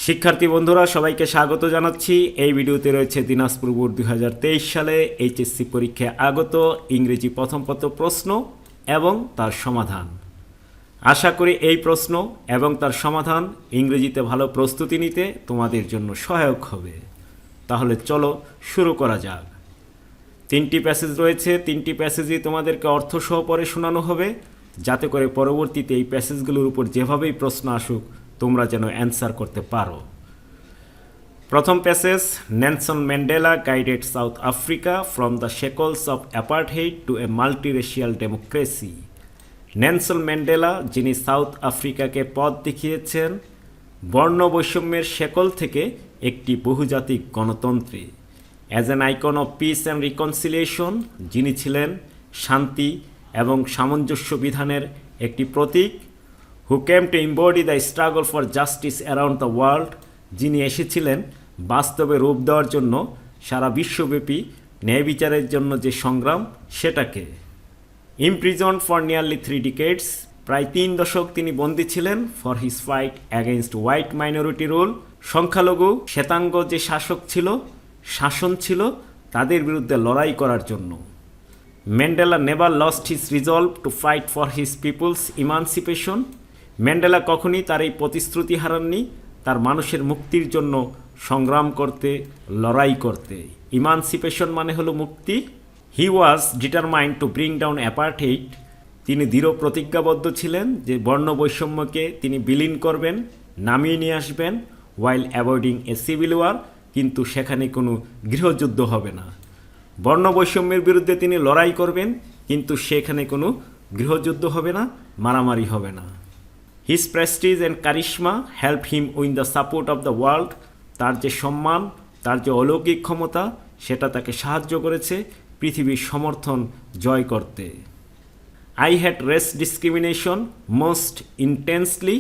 শিক্ষার্থী বন্ধুরা সবাইকে স্বাগত জানাচ্ছি। এই ভিডিওতে রয়েছে দিনাজপুর বোর্ড 2023 সালে এইচএসসি পরীক্ষায় আগত ইংরেজি প্রথম পত্র প্রশ্ন এবং তার সমাধান। আশা করি এই প্রশ্ন এবং তার সমাধান ইংরেজিতে ভালো প্রস্তুতি নিতে তোমাদের জন্য সহায়ক হবে। তাহলে চলো শুরু করা যাক। 3টি প্যাসেজ রয়েছে, 3টি প্যাসেজই তোমাদেরকে অর্থসহ পড়ে শোনানো হবে, যাতে করে পরবর্তীতে এই প্যাসেজগুলোর উপর যেভাবেই প্রশ্ন আসুক তোমরা যেন অ্যান্সার করতে পারো। প্রথম passage, Nelson Mandela guided South Africa from the shackles of apartheid to a multiracial democracy. Nelson Mandela, যিনি সাউথ আফ্রিকাকে পথ দেখিয়েছেন বর্ণ বৈষম্যের শেকল থেকে একটি বহুজাতিক গণতন্ত্রে। As an icon of peace and reconciliation, যিনি ছিলেন শান্তি এবং সামঞ্জস্য বিধানের একটি প্রতীক। Who came to embody the struggle for justice around the world, যিনি এসেছিলেন বাস্তবে রূপ দেওয়ার জন্য সারা বিশ্বব্যাপী ন্যায় বিচারের জন্য যে সংগ্রাম সেটাকে। ইমপ্রিজন ফর নিয়ারলি 3 decades, প্রায় 3 দশক তিনি বন্দী ছিলেন for his fight against white minority rule, সংখ্যালঘু শ্বেতাঙ্গ যে শাসন ছিল তাদের বিরুদ্ধে লড়াই করার জন্য। Mandela never lost his resolve to fight for his people's emancipation. Mandela কখনই তার এই প্রতিশ্রুতি হারাননি তার মানুষের মুক্তির জন্য সংগ্রাম করতে, লড়াই করতে। ইমানসিপেশন মানে হলো মুক্তি। He was determined to bring down apartheid, তিনি দৃঢ় প্রতিজ্ঞাবদ্ধ ছিলেন যে বর্ণ বৈষম্যকে তিনি বিলীন করবেন, নামিয়ে নিয়ে আসবেন। ওয়াইল অ্যাভয়েডিং এ সিভিল ওয়ার, কিন্তু সেখানে কোনো গৃহযুদ্ধ হবে না। বর্ণ বৈষম্যের বিরুদ্ধে তিনি লড়াই করবেন, কিন্তু সেখানে কোনো গৃহযুদ্ধ হবে না, মারামারি হবে না। His prestige and charisma help him win the support of the world, তার যে সম্মান, তার যে অলৌকিক ক্ষমতা, সেটা তাকে সাহায্য করেছে পৃথিবীর সমর্থন জয় করতে। I had race discrimination most intensely,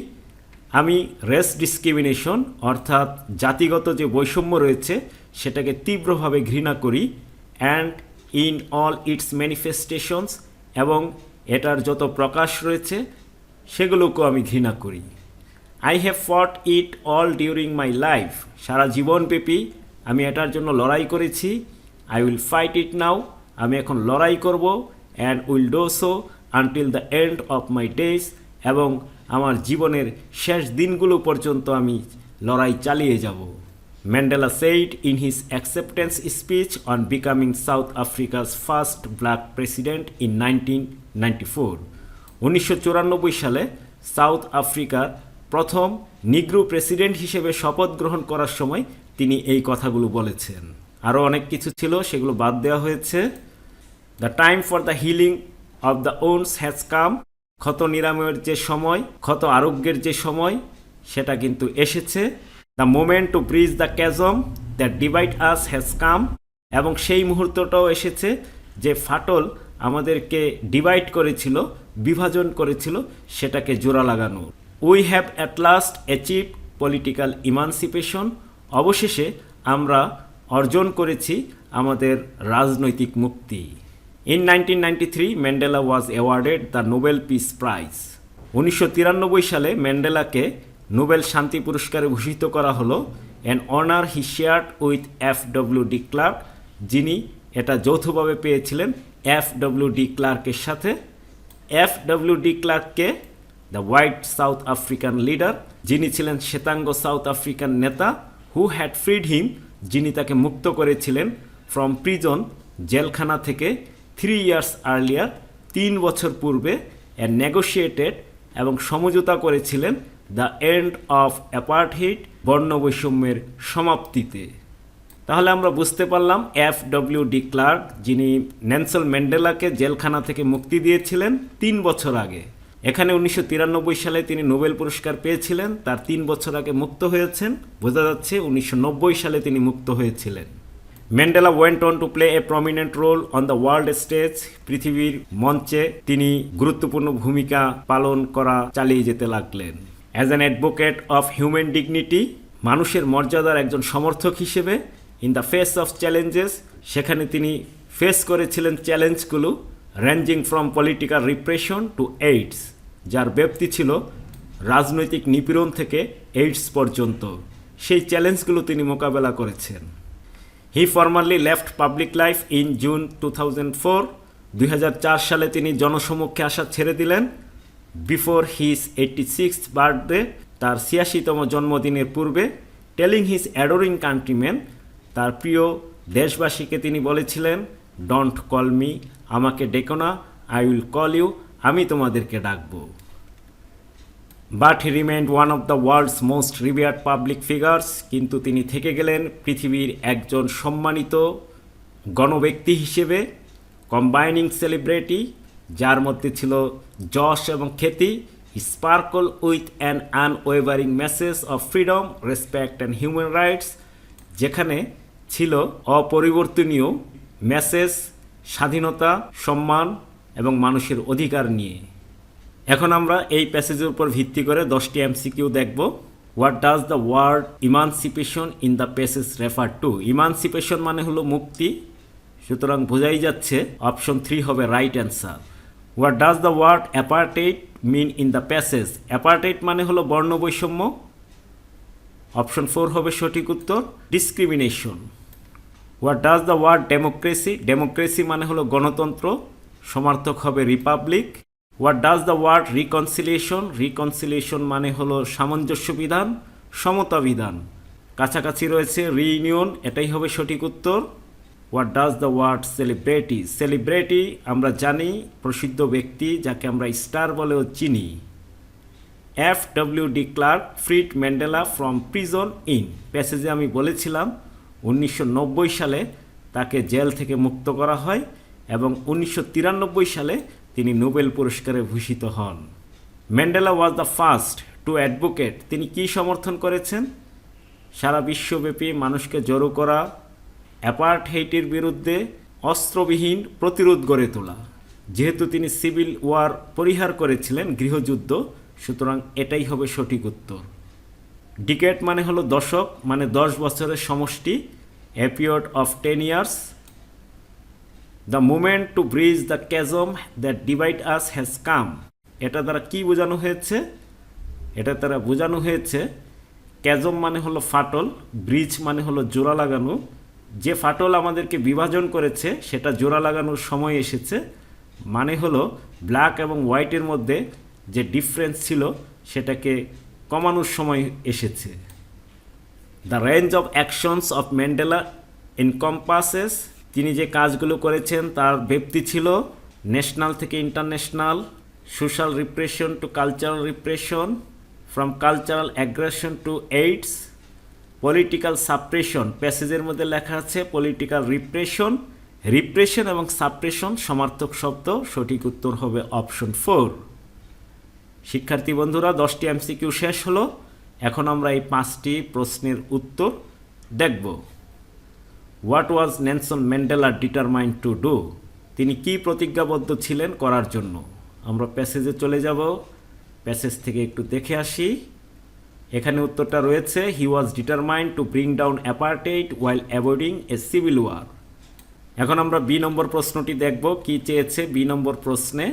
আমি রেস ডিসক্রিমিনেশন অর্থাৎ জাতিগত যে বৈষম্য রয়েছে সেটাকে তীব্রভাবে ঘৃণা করি। And in all it's manifestations, এবং এটার যত প্রকাশ রয়েছে সেগুলোকেও আমি ঘৃণা করি। I have fought it all during my life, সারা জীবনব্যাপী আমি এটার জন্য লড়াই করেছি। I will fight it now, আমি এখন লড়াই করব। And will do so until the end of my days, এবং আমার জীবনের শেষ দিনগুলো পর্যন্ত আমি লড়াই চালিয়ে যাব। Mandela said in his acceptance speech on becoming south আফ্রিকাস first black president in 1994, 1994 সালে সাউথ আফ্রিকার প্রথম নিগ্রো প্রেসিডেন্ট হিসেবে শপথ গ্রহণ করার সময় তিনি এই কথাগুলো বলেছেন। আরও অনেক কিছু ছিল, সেগুলো বাদ দেওয়া হয়েছে। The time for the healing of the wounds has come, ক্ষত নিরাময়ের যে সময়, ক্ষত আরোগ্যের যে সময়, সেটা কিন্তু এসেছে। The moment to bridge the chasm that divides us has come, এবং সেই মুহূর্তটাও এসেছে যে ফাটল আমাদেরকে ডিভাইড করেছিল, বিভাজন করেছিল, সেটাকে জোড়া লাগানো। We have at last achieve political emancipation, অবশেষে আমরা অর্জন করেছি আমাদের রাজনৈতিক মুক্তি। In 1993 Mandela was awarded the Nobel Peace Prize, 1993 সালে ম্যান্ডেলাকে নোবেল শান্তি পুরস্কারে ভূষিত করা হলো। An honour he shared with F W de. Klerk, যিনি এটা যৌথভাবে পেয়েছিলেন এফ.ডব্লিউ.ডি. ক্লার্কের সাথে। এফ.ডব্লিউ.ডি. ক্লার্ককে the white South African leader, যিনি ছিলেন শ্বেতাঙ্গ সাউথ আফ্রিকান নেতা। হু হ্যাড ফ্রিড হিম, যিনি তাকে মুক্ত করেছিলেন ফ্রম প্রিজন, জেলখানা থেকে 3 years আর্লিয়ার, 3 বছর পূর্বে। অ্যান্ড নেগোশিয়েটেড, এবং সমঝোতা করেছিলেন দ্য এন্ড অফ অ্যাপার্টহেইড, বর্ণ বৈষম্যের সমাপ্তিতে। তাহলে আমরা বুঝতে পারলাম এফ.ডব্লিউ.ডি. ক্লার্ক, যিনি নেলসন ম্যান্ডেলাকে জেলখানা থেকে মুক্তি দিয়েছিলেন 3 বছর আগে। এখানে 1993 সালে তিনি নোবেল পুরস্কার পেয়েছিলেন, তার 3 বছর আগে মুক্ত হয়েছেন, বোঝা যাচ্ছে 1990 সালে তিনি মুক্ত হয়েছিলেন। Mandela went on to play a prominent role on the world stage, পৃথিবীর মঞ্চে তিনি গুরুত্বপূর্ণ ভূমিকা পালন করা চালিয়ে যেতে লাগলেন। As an advocate of human dignity, মানুষের মর্যাদার একজন সমর্থক হিসেবে। In the face of challenges, সেখানে তিনি ফেস করেছিলেন চ্যালেঞ্জগুলো। Ranging from political repression to AIDS, যার ব্যাপ্তি ছিল রাজনৈতিক নিপীড়ন থেকে এইডস পর্যন্ত। সেই চ্যালেঞ্জগুলো তিনি মোকাবেলা করেছেন। He formerly left public life in June 2004। 2004 সালে তিনি জনসমক্ষে আসা ছেড়ে দিলেন। বিফোর হিজ 86th বার্থডে, তার 86তম জন্মদিনের পূর্বে। টেলিং হিজ অ্যাডোরিং কান্ট্রিম্যান, তার প্রিয় দেশবাসীকে তিনি বলেছিলেন, ডোন্ট কল মি, আমাকে ডেকো না, আই উইল কল ইউ, আমি তোমাদেরকে ডাকবো। But he remained one of the world's most revered public figures, কিন্তু তিনি থেকে গেলেন পৃথিবীর একজন সম্মানিত গণব্যক্তি হিসেবে। কম্বাইনিং সেলিব্রিটি, যার মধ্যে ছিল যশ এবং খ্যাতি। Sparkle with an unwavering message of freedom, respect and human rights, যেখানে ছিল অপরিবর্তনীয় মেসেজ, স্বাধীনতা, সম্মান এবং মানুষের অধিকার নিয়ে। এখন আমরা এই প্যাসেজের উপর ভিত্তি করে 10টি এমসিকিউ দেখব। What does the word emancipation in the passage refer to? Emancipation মানে হলো মুক্তি, সুতরাং বোঝাই যাচ্ছে অপশন 3 হবে right answer. What does the word apartheid mean in the passage? Apartheid মানে হলো বর্ণ বৈষম্য, অপশন 4 হবে সঠিক উত্তর। Discrimination. What does the word democracy? Democracy মানে হলো গণতন্ত্র, সমার্থক হবে republic. What does the word reconciliation? Reconciliation মানে হলো সামঞ্জস্য বিধান, সমতা বিধান, কাছাকাছি রয়েছে রিইউনিয়ন, এটাই হবে সঠিক উত্তর। What does the word celebrity? Celebrity আমরা জানি প্রসিদ্ধ ব্যক্তি, যাকে আমরা স্টার বলেও চিনি। FWD Klerk freed Mandela from prison in? প্যাসেজে আমি বলেছিলাম 1990 সালে তাকে জেল থেকে মুক্ত করা হয় এবং 1993 সালে তিনি নোবেল পুরস্কারে ভূষিত হন। Mandela was the first to advocate, তিনি কি সমর্থন করেছেন? সারা বিশ্বব্যাপী মানুষকে জড়ো করা, অ্যাপার্টহেইডের বিরুদ্ধে অস্ত্রবিহীন প্রতিরোধ গড়ে তোলা। যেহেতু তিনি সিভিল ওয়ার পরিহার করেছিলেন, গৃহযুদ্ধ, সুতরাং এটাই হবে সঠিক উত্তর। ডিকেড মানে হলো দশক, মানে 10 বছরের সমষ্টি, a period of 10 years. The movement to bridge the chasm that divides us has come, এটা দ্বারা কি বোঝানো হয়েছে? এটা দ্বারা বোঝানো হয়েছে ক্যাজম মানে হলো ফাটল, ব্রিজ মানে হলো জোড়া লাগানো। যে ফাটল আমাদেরকে বিভাজন করেছে সেটা জোড়া লাগানোর সময় এসেছে, মানে হলো ব্ল্যাক এবং হোয়াইটের মধ্যে যে ডিফারেন্স ছিল সেটাকে কমানোর সময় এসেছে। The range of actions of Mandela encompasses, তিনি যে কাজগুলো করেছেন তার ব্যাপ্তি ছিল ন্যাশনাল থেকে international, social repression to cultural repression, from cultural aggression to AIDS, political suppression, প্যাসেজের মধ্যে লেখা আছে পলিটিক্যাল রিপ্রেশন। রিপ্রেশন এবং সাপ্রেশন সমার্থক শব্দ, সঠিক উত্তর হবে অপশন 4। শিক্ষার্থী বন্ধুরা, 10টি এমসিকিউ শেষ হলো। এখন আমরা এই 5টি প্রশ্নের উত্তর দেখব। What was Nelson Mandela determined to do? তিনি কি প্রতিজ্ঞাবদ্ধ ছিলেন করার জন্য? আমরা প্যাসেজে চলে যাব, প্যাসেজ থেকে একটু দেখে আসি। এখানে উত্তরটা রয়েছে, he was determined to bring down apartheid while avoiding a civil war. এখন আমরা বি নম্বর প্রশ্নটি দেখব, কি চেয়েছে বি নম্বর প্রশ্নে।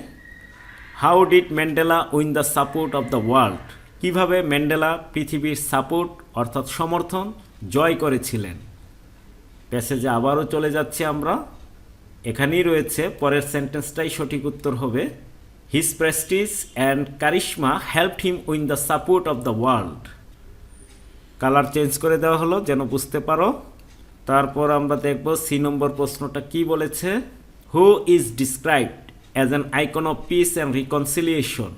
How did Mandela win the support of the world? কিভাবে ম্যান্ডেলা পৃথিবীর সাপোর্ট অর্থাৎ সমর্থন জয় করেছিলেন? প্যাসেজে আবারও চলে যাচ্ছি আমরা, এখানেই রয়েছে পরের সেন্টেন্সটাই সঠিক উত্তর হবে। His prestige and charisma helped him win the support of the world. Colour change করে দেওয়া হলো যেন বুঝতে পারো। তারপর আমরা দেখব সি নম্বর প্রশ্নটা কি বলেছে। Who is described as an icon of peace and reconciliation,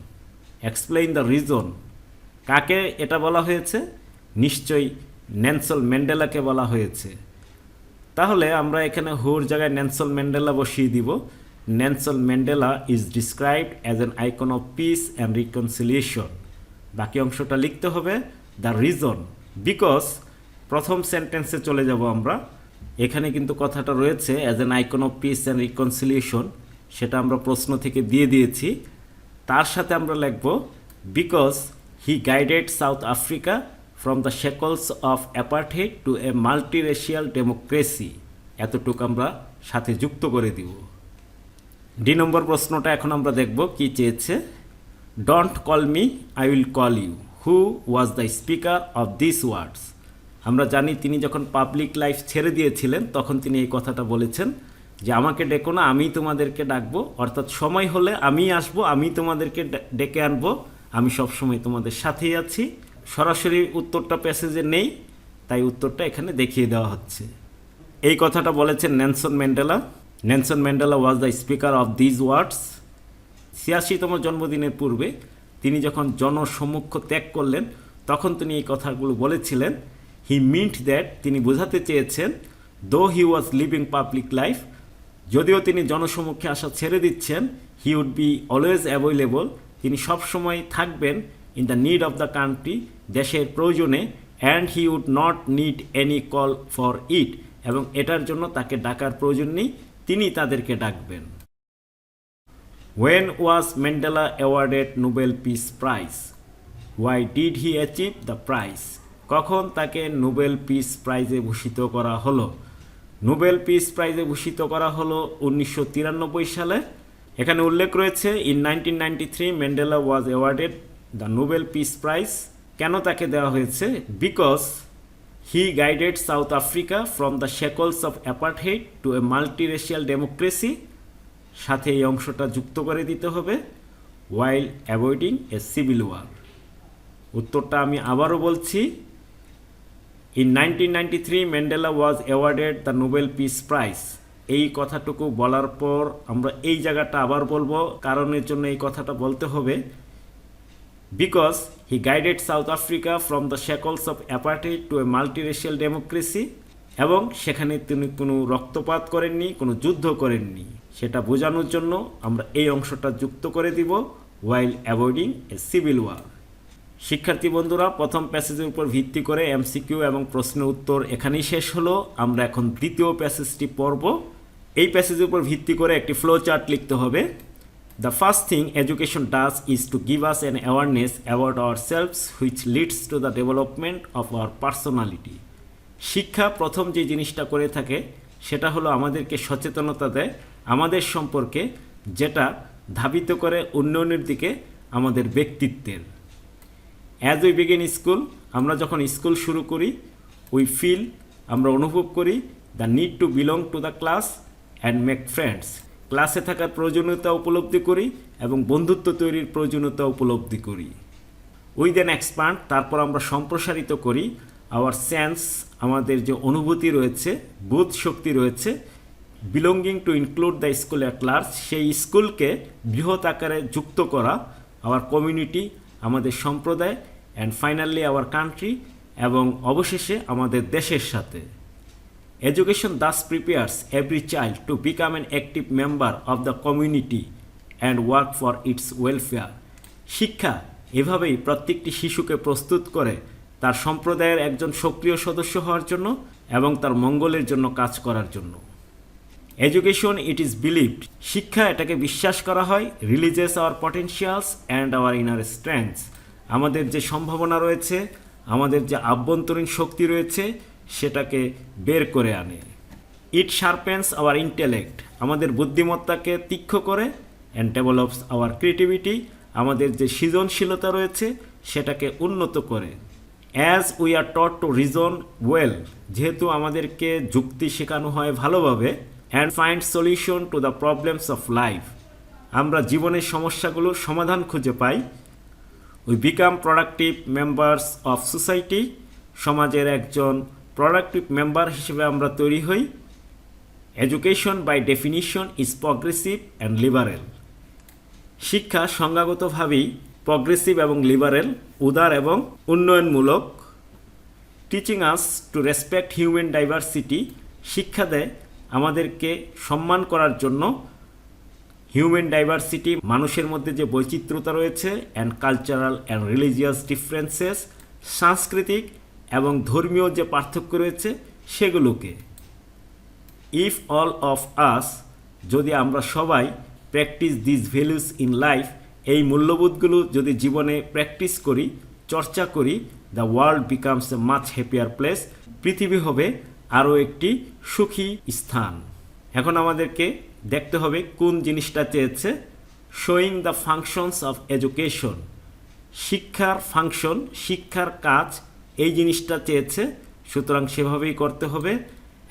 explain the reason. কাকে এটা বলা হয়েছে? নিশ্চয়ই নেলসন ম্যান্ডেলাকে বলা হয়েছে। তাহলে আমরা এখানে হুর জায়গায় নেলসন ম্যান্ডেলা বসিয়ে দিব। Nelson Mandela is described as an icon of peace and reconciliation. বাকি অংশটা লিখতে হবে দ্য রিজন, বিকজ প্রথম সেন্টেন্সে চলে যাব আমরা। এখানে কিন্তু কথাটা রয়েছে as an icon of peace and reconciliation, সেটা আমরা প্রশ্ন থেকে দিয়ে দিয়েছি। তার সাথে আমরা লিখব because he guided South Africa from the shackles of apartheid to a multiracial democracy, এতটুকু আমরা সাথে যুক্ত করে দিব। ডি নম্বর প্রশ্নটা এখন আমরা দেখব কি চেয়েছে। Don't call me, I will call you. Who was the speaker of this words? আমরা জানি তিনি যখন পাবলিক লাইফ ছেড়ে দিয়েছিলেন তখন তিনি এই কথাটা বলেছেন যে আমাকে ডেকো না, আমি তোমাদেরকে ডাকবো, অর্থাৎ সময় হলে আমি আসবো, আমি তোমাদেরকে ডেকে আনবো, আমি সবসময় তোমাদের সাথেই আছি। সরাসরি উত্তরটা প্যাসেজে নেই, তাই উত্তরটা এখানে দেখিয়ে দেওয়া হচ্ছে। এই কথাটা বলেছেন Nelson Mandela. Nelson Mandela was the speaker of these words. ৮৬তম জন্মদিনের পূর্বে তিনি যখন জনসম্মুখ ত্যাগ করলেন তখন তিনি এই কথাগুলো বলেছিলেন। হি মিন্ট দ্যাট, তিনি বোঝাতে চেয়েছেন, though he was living public life, যদিও তিনি জনসম্মুখে আসা ছেড়ে দিচ্ছেন, he would be always available, তিনি সবসময় থাকবেন in the need of the country, দেশের প্রয়োজনে, and he would not need any call for it, এবং এটার জন্য তাকে ডাকার প্রয়োজন নেই, তিনি তাদেরকে ডাকবেন। When was Mandela awarded Nobel Peace Prize? Why did he achieve the prize? কখন তাকে নোবেল পিস প্রাইজে ভূষিত করা হলো? নোবেল পিস প্রাইজে ভূষিত করা হলো 1993 সালে। এখানে উল্লেখ রয়েছে in 1993 Mandela was awarded the Nobel Peace Prize. কেন তাকে দেওয়া হয়েছে? Because he guided South Africa from the shackles of apartheid to a multiracial democracy. সাথে এই অংশটা যুক্ত করে দিতে হবে, while avoiding a civil war. উত্তরটা আমি আবারও বলছি, in 1993 Mandela was awarded the Nobel Peace Prize. এই কথাটুকু বলার পর আমরা এই জায়গাটা আবার বলবো, কারণের জন্য এই কথাটা বলতে হবে। Because he guided South Africa from the shackles of apartheid to a multiracial democracy, এবং সেখানে তিনি কোনো রক্তপাত করেননি, কোনো যুদ্ধ করেননি, সেটা বোঝানোর জন্য আমরা এই অংশটা যুক্ত করে দিব, ওয়াইল অ্যাভয়েডিং এ সিভিল ওয়ার। শিক্ষার্থী বন্ধুরা, প্রথম প্যাসেজের উপর ভিত্তি করে এমসিকিউ এবং প্রশ্নের উত্তর এখানেই শেষ হলো। আমরা এখন দ্বিতীয় প্যাসেজটি পড়ব। এই প্যাসেজের উপর ভিত্তি করে একটি ফ্লো চার্ট লিখতে হবে। The first thing education does is to give us an awareness about our selves which leads to the development of our personality. শিক্ষা প্রথম যে জিনিসটা করে থাকে সেটা হলো আমাদেরকে সচেতনতা দেয় আমাদের সম্পর্কে, যেটা ধাবিত করে উন্নয়নের দিকে আমাদের ব্যক্তিত্বের। অ্যাজ উই বিগিন স্কুল, আমরা যখন স্কুল শুরু করি, উই ফিল, আমরা অনুভব করি, the need to belong to the class and make friends, ক্লাসে থাকার প্রয়োজনীয়তা উপলব্ধি করি এবং বন্ধুত্ব তৈরির প্রয়োজনীয়তা উপলব্ধি করি। উই দেন এক্সপান্ড, তারপর আমরা সম্প্রসারিত করি আওয়ার সেন্স, আমাদের যে অনুভূতি রয়েছে, বোধ শক্তি রয়েছে, belonging to include the school at large, সেই স্কুলকে বৃহৎ আকারে যুক্ত করা, আওয়ার কমিউনিটি, আমাদের সম্প্রদায়, অ্যান্ড ফাইনালি আওয়ার কান্ট্রি, এবং অবশেষে আমাদের দেশের সাথে। Education Das prepares every child to become an active member of the community and work for its welfare. শিক্ষা এভাবেই প্রত্যেকটি শিশুকে প্রস্তুত করে তার সম্প্রদায়ের একজন সক্রিয় সদস্য হওয়ার জন্য এবং তার মঙ্গলের জন্য কাজ করার জন্য। এডুকেশন ইট ইজ বিলিভড, শিক্ষা এটাকে বিশ্বাস করা হয়, releases our potentials and our inner strengths, আমাদের যে সম্ভাবনা রয়েছে, আমাদের যে আভ্যন্তরীণ শক্তি রয়েছে সেটাকে বের করে আনে। ইট শার্পেন্স আওয়ার ইন্টেলেক্ট, আমাদের বুদ্ধিমত্তাকে তীক্ষ্ণ করে, অ্যান্ড ডেভেলপস আওয়ার ক্রিয়েটিভিটি, আমাদের যে সৃজনশীলতা রয়েছে সেটাকে উন্নত করে। As we are taught to reason well, যেহেতু আমাদেরকে যুক্তি শেখানো হয় ভালোভাবে, and find solution to the problems of life, আমরা জীবনের সমস্যাগুলোর সমাধান খুঁজে পাই। We become productive members of society, সমাজের একজন প্রোডাক্টিভ মেম্বার হিসেবে আমরা তৈরি হই। Education by definition is progressive and liberal, শিক্ষা সংজ্ঞাগতভাবেই প্রগ্রেসিভ এবং লিবারেল, উদার এবং উন্নয়নমূলক। Teaching us to respect human diversity, শিক্ষা দেয় আমাদেরকে সম্মান করার জন্য হিউম্যান ডাইভার্সিটি, মানুষের মধ্যে যে বৈচিত্র্যতা রয়েছে, and cultural and religious differences, সাংস্কৃতিক এবং ধর্মীয় যে পার্থক্য রয়েছে সেগুলোকে। ইফ অল অফ আস, যদি আমরা সবাই practice this values in life, এই মূল্যবোধগুলো যদি জীবনে প্র্যাকটিস করি, চর্চা করি, the world becomes a much happier place, পৃথিবী হবে আরও একটি সুখী স্থান। এখন আমাদেরকে দেখতে হবে কোন জিনিসটা চেয়েছে। Showing the functions of education, শিক্ষার ফাংশন, শিক্ষার কাজ, এই জিনিসটা চেয়েছে। সুতরাং সেভাবেই করতে হবে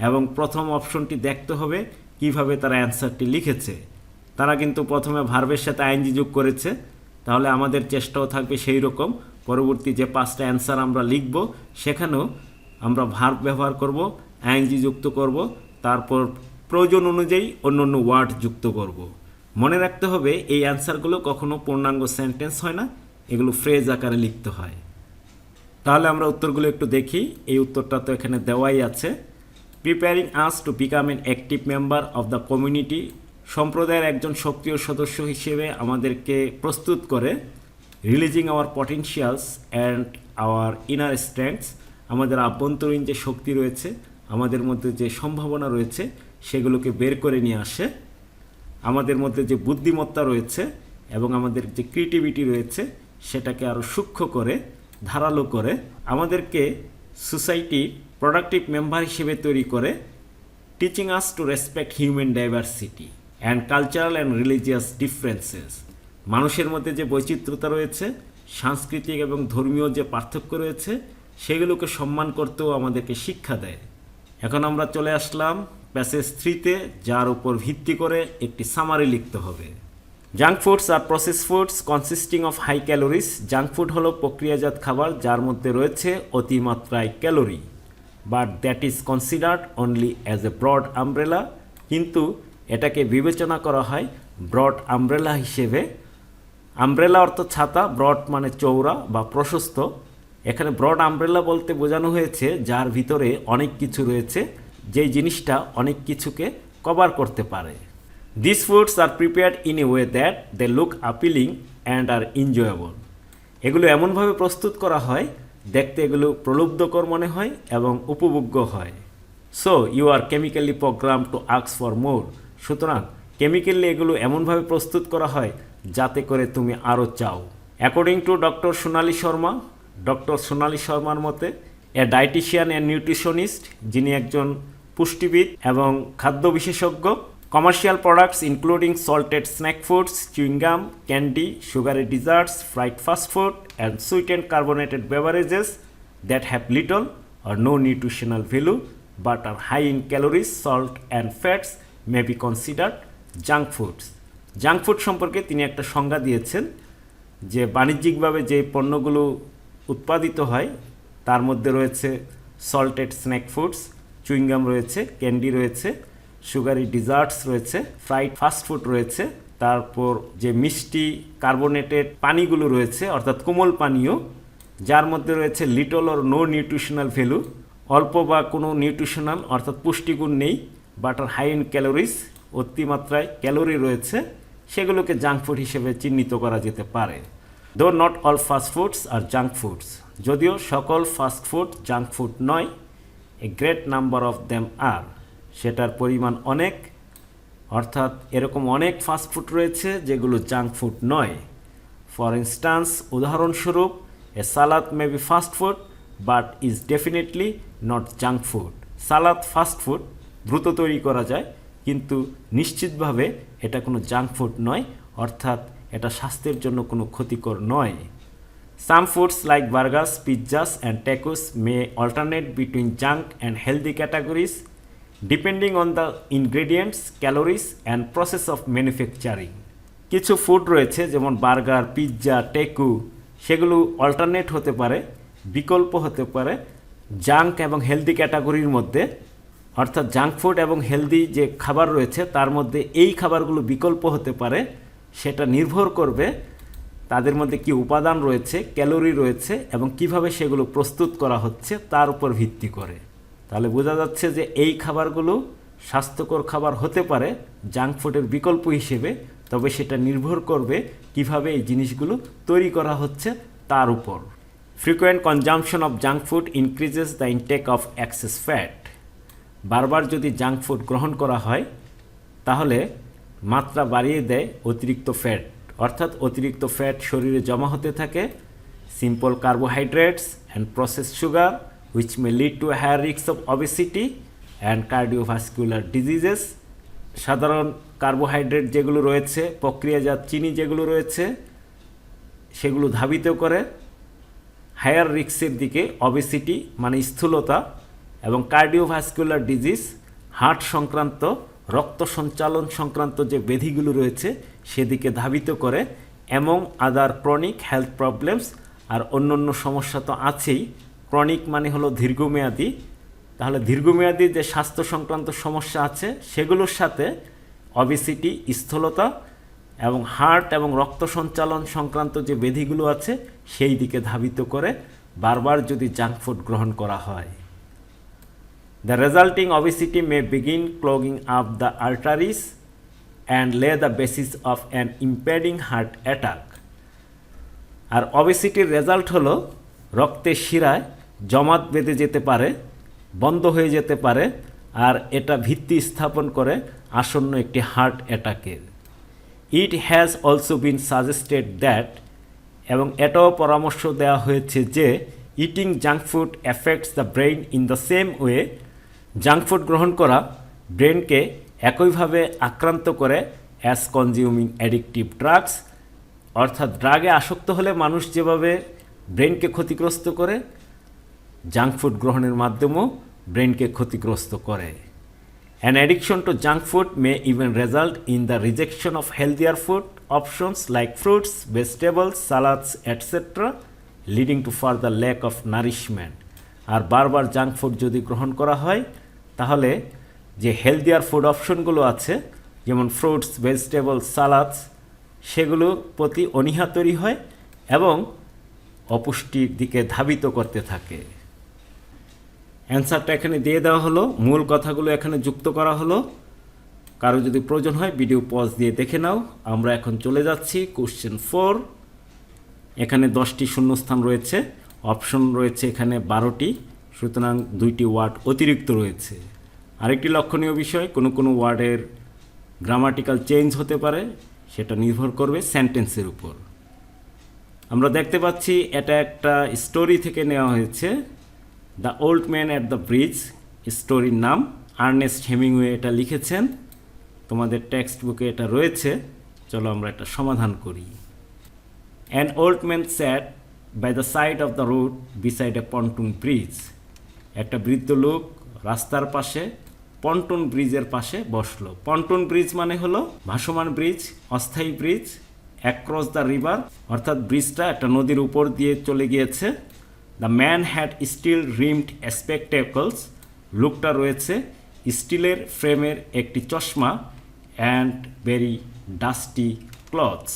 এবং প্রথম অপশনটি দেখতে হবে কিভাবে তারা অ্যান্সারটি লিখেছে। তারা কিন্তু প্রথমে ভার্বের সাথে আইএনজি যোগ করেছে, তাহলে আমাদের চেষ্টাও থাকবে সেই রকম পরবর্তী যে 5টা অ্যান্সার আমরা লিখব সেখানেও আমরা ভার্ব ব্যবহার করব, আইএনজি যুক্ত করব, তারপর প্রয়োজন অনুযায়ী অন্য ওয়ার্ড যুক্ত করব। মনে রাখতে হবে এই অ্যান্সারগুলো কখনো পূর্ণাঙ্গ সেন্টেন্স হয় না, এগুলো ফ্রেজ আকারে লিখতে হয়। তাহলে আমরা উত্তরগুলো একটু দেখি। এই উত্তরটা তো এখানে দেওয়াই আছে। Preparing us to become an active member of the community, সম্প্রদায়ের একজন সক্রিয় সদস্য হিসেবে আমাদেরকে প্রস্তুত করে। Releasing our potentials and our inner strengths, আমাদের আভ্যন্তরীণ যে শক্তি রয়েছে, আমাদের মধ্যে যে সম্ভাবনা রয়েছে সেগুলোকে বের করে নিয়ে আসে। আমাদের মধ্যে যে বুদ্ধিমত্তা রয়েছে এবং আমাদের যে ক্রিয়েটিভিটি রয়েছে সেটাকে আরও সূক্ষ্ম করে, ধারালো করে আমাদেরকে সোসাইটির প্রোডাক্টিভ মেম্বার হিসেবে তৈরি করে। Teaching us to respect human diversity and cultural and religious differences, মানুষের মধ্যে যে বৈচিত্র্যতা রয়েছে, সাংস্কৃতিক এবং ধর্মীয় যে পার্থক্য রয়েছে সেগুলোকে সম্মান করতেও আমাদেরকে শিক্ষা দেয়। এখন আমরা চলে আসলাম প্যাসেজ 3-তে, যার উপর ভিত্তি করে একটি সামারি লিখতে হবে। Junk foods are process foods consisting of high calories, junk food হলো প্রক্রিয়াজাত খাবার যার মধ্যে রয়েছে অতিমাত্রায় calorie. But that is considered only as a broad umbrella, কিন্তু এটাকে বিবেচনা করা হয় ব্রড আমব্রেলা হিসেবে। আমব্রেলা অর্থ ছাতা, ব্রড মানে চৌড়া বা প্রশস্ত। এখানে ব্রড আমব্রেলা বলতে বোঝানো হয়েছে যার ভিতরে অনেক কিছু রয়েছে, যেই জিনিসটা অনেক কিছুকে কভার করতে পারে। This foods are prepared in a way that they look appealing and are enjoyable, এগুলো এমনভাবে প্রস্তুত করা হয় দেখতে এগুলো প্রলুব্ধকর মনে হয় এবং উপভোগ্য হয়। So you are chemically program to ask for more, সুতরাং কেমিক্যালি এগুলো এমনভাবে প্রস্তুত করা হয় যাতে করে তুমি আরও চাও। According to doctor Sonali Sharma, doctor Sonali শর্মার মতে এ ডায়েটিশিয়ান অ্যান্ড নিউট্রিশনিস্ট, যিনি একজন পুষ্টিবিদ এবং খাদ্য বিশেষজ্ঞ, commercial products including salted snack foods, chewing gum, candy, sugary deserts, fried fast food and sweet and carbonated beverages that have little or no nutritional value but are high in calories, salt and fats may be considered junk foods. Junk food সম্পর্কে তিনি একটা সংজ্ঞা দিয়েছেন যে বাণিজ্যিকভাবে যে পণ্যগুলো উৎপাদিত হয় তার মধ্যে রয়েছে সল্টেড স্ন্যাক ফুডস, চুইংগাম রয়েছে, ক্যান্ডি রয়েছে, সুগারি ডিজার্টস রয়েছে, ফ্রাইড ফাস্ট ফুড রয়েছে, তারপর যে মিষ্টি কার্বোনেটেড পানিগুলো রয়েছে অর্থাৎ কোমল পানীয়, যার মধ্যে রয়েছে little or no nutritional value, অল্প বা কোনো নিউট্রিশনাল অর্থাৎ পুষ্টিগুণ নেই, but are high in calories, অতিমাত্রায় ক্যালোরি রয়েছে, সেগুলোকে জাঙ্ক ফুড হিসেবে চিহ্নিত করা যেতে পারে। Though not all fast foods are junk foods, যদিও সকল ফাস্ট ফুড জাঙ্ক ফুড নয়, a great number of them are, সেটার পরিমাণ অনেক, অর্থাৎ এরকম অনেক ফাস্ট ফুড রয়েছে যেগুলো জাঙ্ক ফুড নয়। ফর ইনস্টান্স, উদাহরণস্বরূপ, a salad may be fast food but is definitely not junk food, salad fast food, দ্রুত তৈরি করা যায় কিন্তু নিশ্চিতভাবে এটা কোনো জাঙ্ক ফুড নয়, অর্থাৎ এটা স্বাস্থ্যের জন্য কোনো ক্ষতিকর নয়। Some foods like burgers, pizzas and tacos may alternate between junk and healthy categories depending on the ingredients, calories and process of manufacturing. কিছু ফুড রয়েছে যেমন বার্গার, পিৎজা, টেকু, সেগুলো অল্টারনেট হতে পারে, বিকল্প হতে পারে জাঙ্ক এবং হেলদি ক্যাটাগরির মধ্যে, অর্থাৎ জাঙ্ক ফুড এবং হেলদি যে খাবার রয়েছে তার মধ্যে এই খাবারগুলো বিকল্প হতে পারে, সেটা নির্ভর করবে তাদের মধ্যে কি উপাদান রয়েছে, ক্যালোরি রয়েছে এবং কিভাবে সেগুলো প্রস্তুত করা হচ্ছে তার উপর ভিত্তি করে। তাহলে বোঝা যাচ্ছে যে এই খাবারগুলো স্বাস্থ্যকর খাবার হতে পারে জাঙ্ক ফুডের বিকল্প হিসেবে, তবে সেটা নির্ভর করবে কিভাবে এই জিনিসগুলো তৈরি করা হচ্ছে তার উপর। Frequent consumption of junk food increases the intake of excess fat, বারবার যদি জাঙ্ক ফুড গ্রহণ করা হয় তাহলে মাত্রা বাড়িয়ে দেয় অতিরিক্ত ফ্যাট, অর্থাৎ অতিরিক্ত ফ্যাট শরীরে জমা হতে থাকে। Simple carbohydrates and process sugar which may lead to a higher risk of obesity and cardiovascular diseases, সাধারণ কার্বোহাইড্রেট যেগুলো রয়েছে, প্রক্রিয়াজাত চিনি যেগুলো রয়েছে, সেগুলো ধাবিত করে হায়ার রিস্কের দিকে, অবেসিটি মানে স্থূলতা এবং কার্ডিওভাস্কুলার ডিজিজ হার্ট সংক্রান্ত রক্ত সঞ্চালন সংক্রান্ত যে ব্যাধিগুলো রয়েছে সেদিকে ধাবিত করে, এবং আদার ক্রনিক হেলথ প্রবলেমস, আর অন্য সমস্যা তো আছেই। ক্রনিক মানে হলো দীর্ঘমেয়াদী, তাহলে দীর্ঘমেয়াদী যে স্বাস্থ্য সংক্রান্ত সমস্যা আছে সেগুলোর সাথে অবেসিটি, স্থূলতা এবং হার্ট এবং রক্ত সঞ্চালন সংক্রান্ত যে ব্যাধিগুলো আছে সেই দিকে ধাবিত করে বারবার যদি জাঙ্ক ফুড গ্রহণ করা হয়। The resulting obesity may begin clogging up the arteries and lay the basis of an impending heart attack. আর অবেসিটির রেজাল্ট হলো রক্তের শিরায় জমাট বেঁধে যেতে পারে, বন্ধ হয়ে যেতে পারে, আর এটা ভিত্তি স্থাপন করে আসন্ন একটি হার্ট অ্যাটাকের। It has also been suggested that, এবং এটাও পরামর্শ দেওয়া হয়েছে যে eating junk food effects the brain in the same way, junk food গ্রহণ করা ব্রেনকে একইভাবে আক্রান্ত করে অ্যাজ কনজিউমিং অ্যাডিকটিভ ড্রাগস, অর্থাৎ ড্রাগে আসক্ত হলে মানুষ যেভাবে ব্রেনকে ক্ষতিগ্রস্ত করে, জাঙ্ক ফুড গ্রহণের মাধ্যমেও ব্রেনকে ক্ষতিগ্রস্ত করে। An addiction to junk food may even result in the rejection of healthier food options like fruits, vegetables, salads, etc., leading to further lack of nourishment. আর বারবার জাঙ্ক ফুড যদি গ্রহণ করা হয় তাহলে যে হেলদিয়ার ফুড অপশনগুলো আছে যেমন ফ্রুটস, ভেজিটেবলস, সালাদস, সেগুলোর প্রতি অনীহা তৈরি হয় এবং অপুষ্টির দিকে ধাবিত করতে থাকে। অ্যান্সারটা এখানে দিয়ে দেওয়া হলো, মূল কথাগুলো এখানে যুক্ত করা হলো। কারো যদি প্রয়োজন হয় ভিডিও পজ দিয়ে দেখে নাও। আমরা এখন চলে যাচ্ছি কোশ্চেন 4। এখানে 10টি শূন্যস্থান রয়েছে, অপশন রয়েছে এখানে 12টি, সুতরাং 2টি ওয়ার্ড অতিরিক্ত রয়েছে। আরেকটি লক্ষণীয় বিষয়, কোনো ওয়ার্ডের গ্রামাটিক্যাল চেঞ্জ হতে পারে, সেটা নির্ভর করবে সেন্টেন্সের উপর। আমরা দেখতে পাচ্ছি এটা একটা স্টোরি থেকে নেওয়া হয়েছে, the old man at the bridge, স্টোরির নাম আর্নেস্ট হেমিংওয়ে এটা লিখেছেন। তোমাদের টেক্সট বুকে এটা রয়েছে, চলো আমরা এটা সমাধান করি। An old man sat by the side of the road beside a pontoon bridge. একটা বৃদ্ধ লোক রাস্তার পাশে পন্টুন ব্রিজের পাশে বসলো। পন্টুন ব্রিজ মানে হলো ভাসমান ব্রিজ, অস্থায়ী ব্রিজ, অ্যাক্রস দ্য রিভার, অর্থাৎ ব্রিজটা একটা নদীর উপর দিয়ে চলে গিয়েছে। The man had still rimmed স্পেকটেকলস, লোকটা রয়েছে স্টিলের ফ্রেমের একটি চশমা, অ্যান্ড ভেরি ডাস্টি ক্লথস,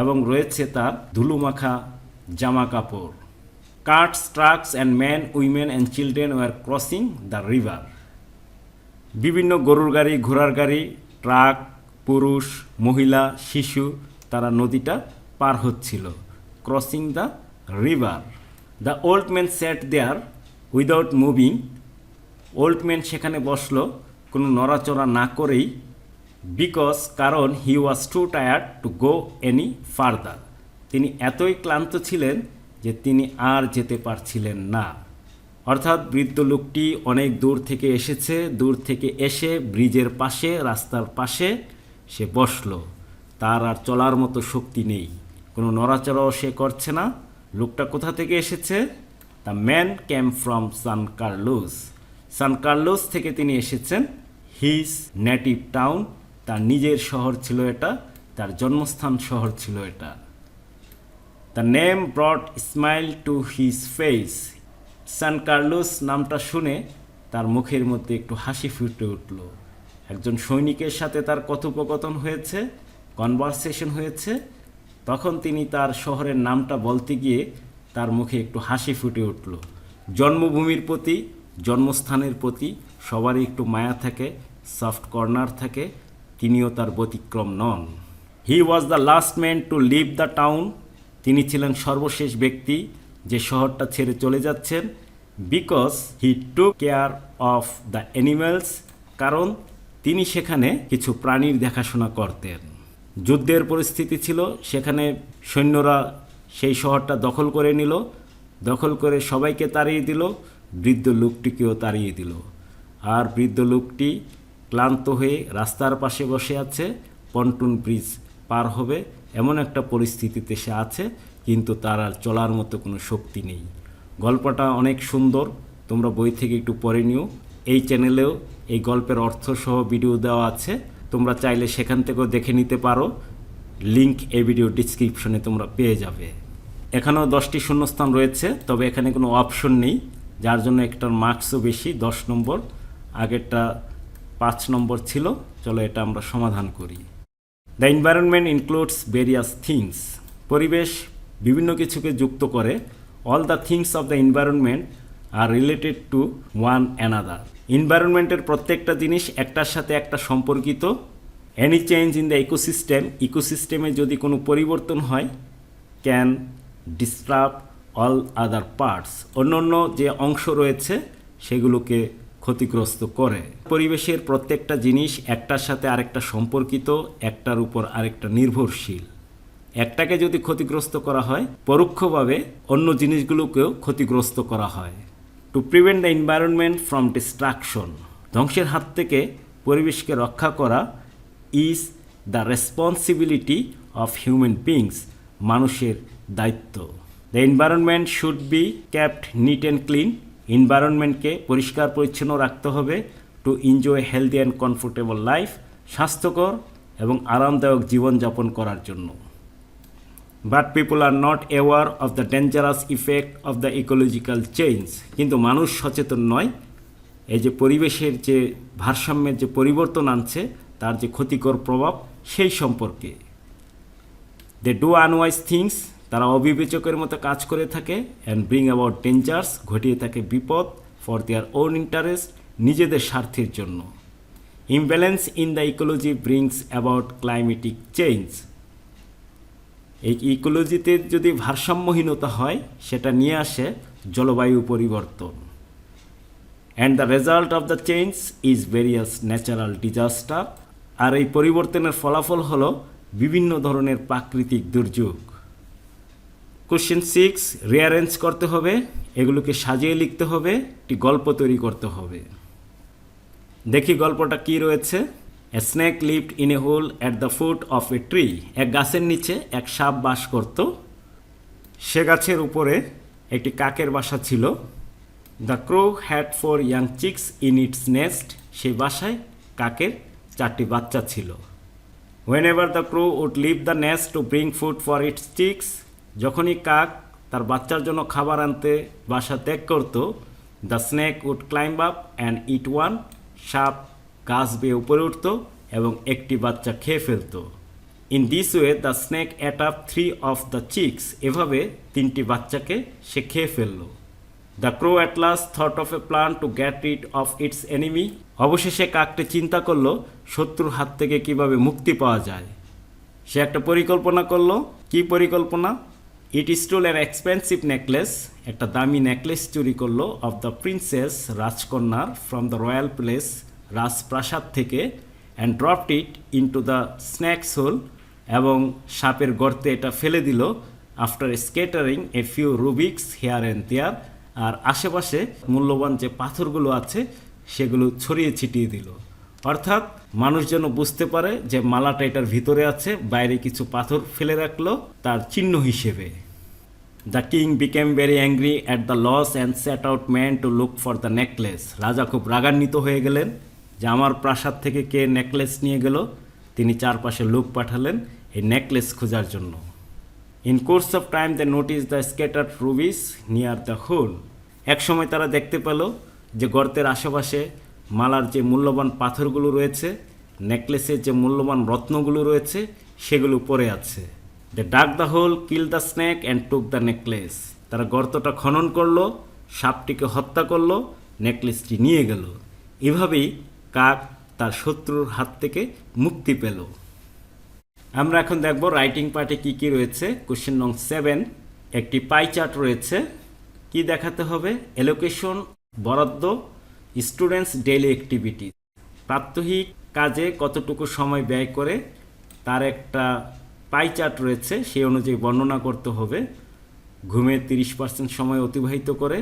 এবং রয়েছে তার ধুলোমাখা জামা কাপড়। Carts, trucks and man, women and children were crossing the river. বিভিন্ন গরুর গাড়ি, ঘোড়ার গাড়ি, ট্রাক, পুরুষ, মহিলা, শিশু, তারা নদীটা পার হচ্ছিল। Crossing the river. The old man sat there without moving, old man সেখানে বসলো কোনো নড়াচড়া না করেই, বিকজ কারণ he was too tired to go any further, তিনি এতই ক্লান্ত ছিলেন যে তিনি আর যেতে পারছিলেন না। অর্থাৎ বৃদ্ধ লোকটি অনেক দূর থেকে এসেছে, দূর থেকে এসে ব্রিজের পাশে, রাস্তার পাশে সে বসলো। তার আর চলার মতো শক্তি নেই, কোনো নড়াচড়াও সে করছে না। লোকটা কোথা থেকে এসেছে? The man came from San Carlos, San Carlos থেকে তিনি এসেছেন। হিজ নেটিভ টাউন, তার নিজের শহর ছিল এটা, তার জন্মস্থান শহর ছিল এটা। The name brought smile to his face, San Carlos নামটা শুনে তার মুখের মধ্যে একটু হাসি ফুটে উঠল। একজন সৈনিকের সাথে তার কথোপকথন হয়েছে, কনভারসেশন হয়েছে, তখন তিনি তার শহরের নামটা বলতে গিয়ে তার মুখে একটু হাসি ফুটে উঠল। জন্মভূমির প্রতি, জন্মস্থানের প্রতি সবারই একটু মায়া থাকে, সফট কর্নার থাকে, তিনিও তার ব্যতিক্রম নন। He was the last man to leave the town, তিনি ছিলেন সর্বশেষ ব্যক্তি যে শহরটা ছেড়ে চলে যাচ্ছেন। Because he took care of the animals, কারণ তিনি সেখানে কিছু প্রাণীর দেখাশোনা করতেন। যুদ্ধের পরিস্থিতি ছিল, সেখানে সৈন্যরা সেই শহরটা দখল করে নিল, দখল করে সবাইকে তাড়িয়ে দিল, বৃদ্ধ লোকটিকেও তাড়িয়ে দিল। আর বৃদ্ধ লোকটি ক্লান্ত হয়ে রাস্তার পাশে বসে আছে, পন্টুন ব্রিজ পার হবে এমন একটা পরিস্থিতিতে সে আছে, কিন্তু তার আর চলার মতো কোনো শক্তি নেই। গল্পটা অনেক সুন্দর, তোমরা বই থেকে একটু পড়ে নিও। এই চ্যানেলেও এই গল্পের অর্থ সহ ভিডিও দেওয়া আছে, তোমরা চাইলে সেখান থেকেও দেখে নিতে পারো। লিংক এই ভিডিও ডিসক্রিপশনে তোমরা পেয়ে যাবে। এখানেও 10টি শূন্যস্থান রয়েছে, তবে এখানে কোনো অপশন নেই, যার জন্য একটার মার্কসও বেশি, 10 নম্বর। আগেরটা 5 নম্বর ছিল। চলো এটা আমরা সমাধান করি। The environment includes various things. পরিবেশ বিভিন্ন কিছুকে যুক্ত করে। All the things of the environment are related to one another. এনভায়রনমেন্টের প্রত্যেকটা জিনিস একটার সাথে একটা সম্পর্কিত। এনি চেঞ্জ ইন দ্য ইকোসিস্টেমে যদি কোনো পরিবর্তন হয়, can disturb all other parts, অন্য যে অংশ রয়েছে সেগুলোকে ক্ষতিগ্রস্ত করে। পরিবেশের প্রত্যেকটা জিনিস একটার সাথে আরেকটা সম্পর্কিত, একটার উপর আরেকটা নির্ভরশীল। একটাকে যদি ক্ষতিগ্রস্ত করা হয়, পরোক্ষভাবে অন্য জিনিসগুলোকেও ক্ষতিগ্রস্ত করা হয়। To prevent the environment from destruction, ধ্বংসের হাত থেকে পরিবেশকে রক্ষা করা, is the responsibility of human beings, মানুষের দায়িত্ব। The environment should be kept neat and clean, এনভায়রনমেন্টকে পরিষ্কার পরিচ্ছন্ন রাখতে হবে। To enjoy healthy and comfortable life, স্বাস্থ্যকর এবং আরামদায়ক জীবনযাপন করার জন্য। But people are not aware of the dangerous effect of the ecological change, কিন্তু মানুষ সচেতন নয় এই যে পরিবেশের যে ভারসাম্যের যে পরিবর্তন আনছে তার যে ক্ষতিকর প্রভাব সেই সম্পর্কে। দে ডু আনওয়াইজ থিংস, তারা অবিবেচকের মতো কাজ করে থাকে। অ্যান্ড ব্রিং অ্যাবাউট ডেঞ্জার্স, ঘটিয়ে থাকে বিপদ। ফর দেয়ার ওন ইন্টারেস্ট, নিজেদের স্বার্থের জন্য। Imbalance in the ecology brings about climatic change, এই ইকোলজিতে যদি ভারসাম্যহীনতা হয় সেটা নিয়ে আসে জলবায়ু পরিবর্তন। And the result of the change is various natural disaster, আর এই পরিবর্তনের ফলাফল হলো বিভিন্ন ধরনের প্রাকৃতিক দুর্যোগ। কোশ্চেন 6, রিঅ্যারেঞ্জ করতে হবে, এগুলোকে সাজিয়ে লিখতে হবে, একটি গল্প তৈরি করতে হবে। দেখি গল্পটা কি রয়েছে। A snake lived in a hole at the foot of a tree, এক গাছের নিচে এক সাপ বাস করত। সে গাছের উপরে একটি কাকের বাসা ছিল। The crow had 4 young chicks in its nest, সেই বাসায় কাকের 4টি বাচ্চা ছিল। Whenever the crow would leave the nest to bring food for its chicks, যখনই কাক তার বাচ্চার জন্য খাবার আনতে বাসা ত্যাগ করত, the snake would climb up and eat one, সাপ গাছ বেয়ে উপরে উঠত এবং একটি বাচ্চা খেয়ে ফেলত। In this way the snake ate up 3 of the chicks, এভাবে 3টি বাচ্চাকে সে খেয়ে ফেলল। The crow at last thought of a plan to get rid of its enemy, অবশেষে কাকটি চিন্তা করলো শত্রুর হাত থেকে কিভাবে মুক্তি পাওয়া যায়। সে একটা পরিকল্পনা করলো। কি পরিকল্পনা? It stole an expensive necklace, একটা দামি নেকলেস চুরি করলো, অফ দ্য প্রিন্সেস, রাজকন্যার, ফ্রম দ্য রয়্যাল প্লেস, রাজপ্রাসাদ থেকে, and dropped it into the snakes hole, এবং সাপের গর্তে এটা ফেলে দিল। After scattering a few rubies here and there, আর আশেপাশে মূল্যবান যে পাথরগুলো আছে সেগুলো ছড়িয়ে ছিটিয়ে দিল। অর্থাৎ মানুষ যেন বুঝতে পারে যে মালাটা এটার ভিতরে আছে, বাইরে কিছু পাথর ফেলে রাখলো তার চিহ্ন হিসেবে। The king became very angry at the loss and set out man to look for the necklace, রাজা খুব রাগান্বিত হয়ে গেলেন যে আমার প্রাসাদ থেকে কে নেকলেস নিয়ে গেল। তিনি চারপাশে লোক পাঠালেন এই নেকলেস খোঁজার জন্য। In course of time they notice the scattered rubies near the hole, এক সময় তারা দেখতে পেল যে গর্তের আশেপাশে মালার যে মূল্যবান পাথরগুলো রয়েছে, নেকলেসের যে মূল্যবান রত্নগুলো রয়েছে সেগুলো পড়ে আছে। They dug the hole, kill the snake and took the necklace, তারা গর্তটা খনন করলো, সাপটিকে হত্যা করলো, নেকলেসটি নিয়ে গেল। এভাবেই কাক তার শত্রুর হাত থেকে মুক্তি পেল। আমরা এখন দেখব রাইটিং পার্টে কি কি রয়েছে। কোশ্চেন নং 7, একটি পাই চার্ট রয়েছে। কি দেখাতে হবে? এলোকেশন, বরাদ্দ, স্টুডেন্টস ডেইলি অ্যাক্টিভিটি, প্রাত্যহিক কাজে কতটুকু সময় ব্যয় করে তার একটা পাই চার্ট রয়েছে, সেই অনুযায়ী বর্ণনা করতে হবে। ঘুমে 30% সময় অতিবাহিত করে,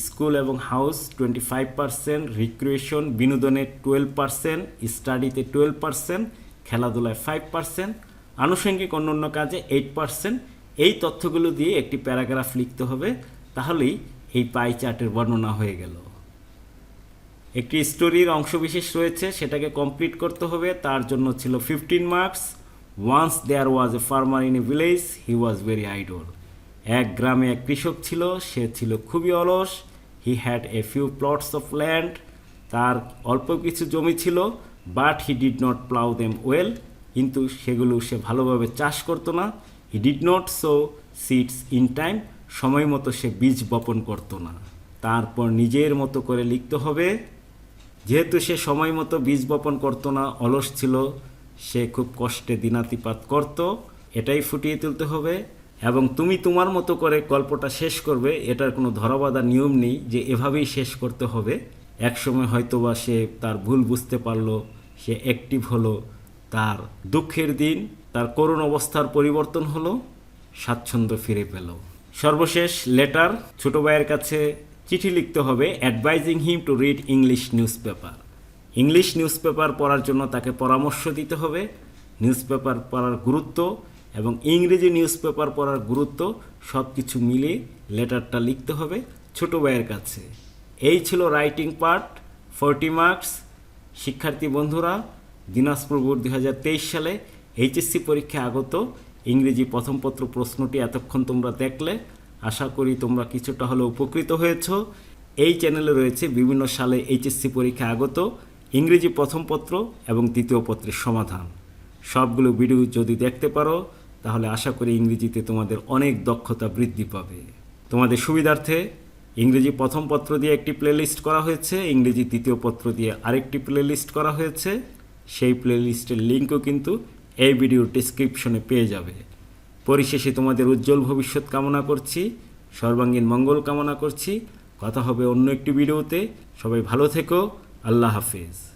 স্কুল এবং হাউস 25%, রিক্রিয়েশন বিনোদনে 12%, স্টাডিতে 12%, খেলাধুলায় 5%, আনুষঙ্গিক অন্যান্য কাজে 8%। এই তথ্যগুলো দিয়ে একটি প্যারাগ্রাফ লিখতে হবে, তাহলেই এই পাই চার্টের বর্ণনা হয়ে গেল। একটি স্টোরির অংশবিশেষ রয়েছে, সেটাকে কমপ্লিট করতে হবে। তার জন্য ছিল 15 marks. Once there was a farmer in a village, he was very idle. এক গ্রামে এক কৃষক ছিল, সে ছিল খুবই অলস। He had a few plots of land, তার অল্প কিছু জমি ছিল। But he did not plough them well, কিন্তু সেগুলো সে ভালোভাবে চাষ করতো না। He did not sow seeds in time, সময় মতো সে বীজ বপন করতো না। তারপর নিজের মতো করে লিখতে হবে। যেহেতু সে সময় মতো বীজ বপন করতো না, অলস ছিল, সে খুব কষ্টে দিনাতিপাত করত, এটাই ফুটিয়ে তুলতে হবে। এবং তুমি তোমার মতো করে গল্পটা শেষ করবে, এটার কোনো ধরাবাঁধা নিয়ম নেই যে এভাবেই শেষ করতে হবে। একসময় হয়তোবা সে তার ভুল বুঝতে পারলো, সে অ্যাক্টিভ হলো, তার দুঃখের দিন, তার করুণ অবস্থার পরিবর্তন হলো, স্বাচ্ছন্দ্য ফিরে পেল। সর্বশেষ লেটার, ছোট ভাইয়ের কাছে চিঠি লিখতে হবে, advising him to read English news paper. English news paper পড়ার জন্য তাকে পরামর্শ দিতে হবে। নিউজ পেপার পড়ার গুরুত্ব এবং ইংরেজি নিউজ পেপার পড়ার গুরুত্ব সব কিছু মিলিয়ে লেটারটা লিখতে হবে ছোট ভাইয়ের কাছে। এই ছিল রাইটিং পার্ট, 40 মার্কস। শিক্ষার্থী বন্ধুরা, দিনাজপুর বোর্ড 2023 সালে এইচএসসি পরীক্ষায় আগত ইংরেজি প্রথম পত্র প্রশ্নটি এতক্ষণ তোমরা দেখলে। আশা করি তোমরা কিছুটা হলেও উপকৃত হয়েছ। এই চ্যানেলে রয়েছে বিভিন্ন সালে এইচএসসি পরীক্ষায় আগত ইংরেজি প্রথম পত্র এবং দ্বিতীয় পত্রের সমাধান। সবগুলো ভিডিও যদি দেখতে পারো তাহলে আশা করি ইংরেজিতে তোমাদের অনেক দক্ষতা বৃদ্ধি পাবে। তোমাদের সুবিধার্থে ইংরেজি প্রথম পত্র দিয়ে একটি প্লেলিস্ট করা হয়েছে, ইংরেজি দ্বিতীয় পত্র দিয়ে আরেকটি প্লেলিস্ট করা হয়েছে। সেই প্লেলিস্টের লিঙ্কও কিন্তু এই ভিডিওর ডেসক্রিপশনে পেয়ে যাবে। পরিশেষে তোমাদের উজ্জ্বল ভবিষ্যৎ কামনা করছি, সর্বাঙ্গীন মঙ্গল কামনা করছি। কথা হবে অন্য একটি ভিডিওতে। সবাই ভালো থেকো। আল্লাহ হাফেজ।